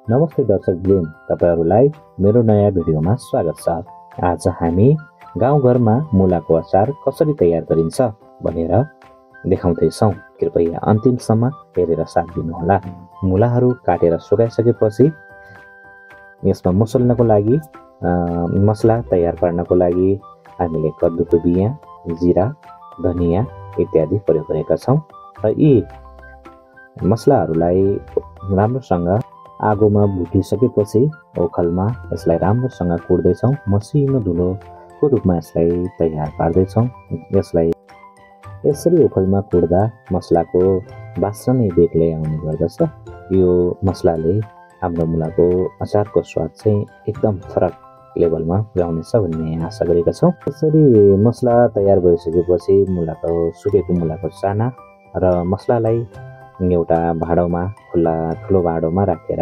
नमस्ते दर्शकवृन्द, तपाईहरुलाई मेरो नयाँ भिडियोमा स्वागत छ। आज हामी गाउँघरमा मुलाको अचार कसरी तयार गरिन्छ भनेर देखाउँदैछौँ। कृपया अन्तिमसम्म हेरेर साथ दिनुहोला। मुलाहरू काटेर सुकाइसकेपछि यसमा मुसल्नको लागि मसला तयार पार्नको लागि हामीले कद्दुको बियाँ, जिरा, धनिया इत्यादि प्रयोग गरेका छौँ र यी मसलाहरूलाई राम्रोसँग आगोमा भुटिसकेपछि ओखलमा यसलाई राम्रोसँग कुट्दैछौँ। मसिनो धुलोको रूपमा यसलाई तयार पार्दैछौँ। यसलाई यसरी ओखलमा कुट्दा मसलाको वासना नै बेग्लै आउने गर्दछ। यो मसलाले हाम्रो मुलाको अचारको स्वाद चाहिँ एकदम फरक लेभलमा पुर्याउनेछ भन्ने आशा गरेका छौँ। यसरी मसला तयार भइसकेपछि सुकेको मुलाको चाना र मसलालाई एउटा भाँडोमा ठुलो भाँडोमा राखेर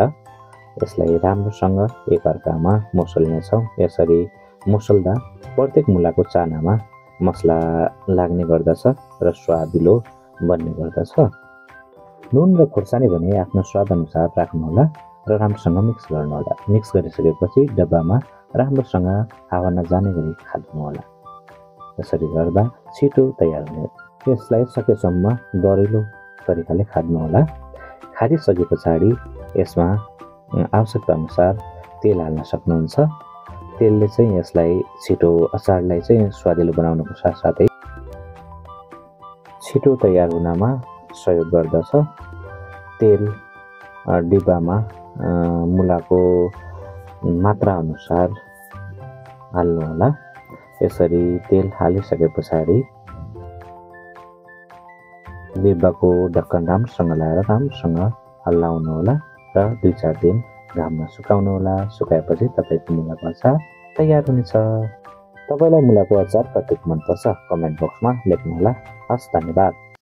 यसलाई राम्रोसँग एकअर्कामा मुसल्नेछौँ। यसरी मुसल्दा प्रत्येक मुलाको चानामा मसला लाग्ने गर्दछ र स्वादिलो बन्ने गर्दछ। नुन र खुर्सानी भने आफ्नो स्वाद अनुसार राख्नुहोला र राम्रोसँग मिक्स गर्नुहोला। मिक्स गरिसकेपछि डब्बामा राम्रोसँग हावा नजाने गरी खाद्नुहोला। यसरी गर्दा छिटो तयार हुने। यसलाई सकेसम्म दरिलो तरिकाले खाद्नुहोला। खादिसके पछाडि यसमा आवश्यकता अनुसार तेल हाल्न सक्नुहुन्छ। तेलले चाहिँ यसलाई अचारलाई चाहिँ स्वादिलो बनाउनको साथसाथै छिटो तयार हुनमा सहयोग गर्दछ। तेल डिब्बामा मुलाको मात्रा अनुसार हाल्नुहोला। यसरी तेल हालिसके पछाडि डिब्बाको ढक्कन राम्रोसँग लगाएर राम्रोसँग हल्लाउनुहोला र 2-4 दिन घाममा सुकाउनुहोला। सुकाएपछि तपाईको मुलाको अचार तयार हुनेछ। तपाईलाई मुलाको अचार कतिको मनपर्छ कमेन्ट बक्समा लेख्नुहोला। हस्, धन्यवाद।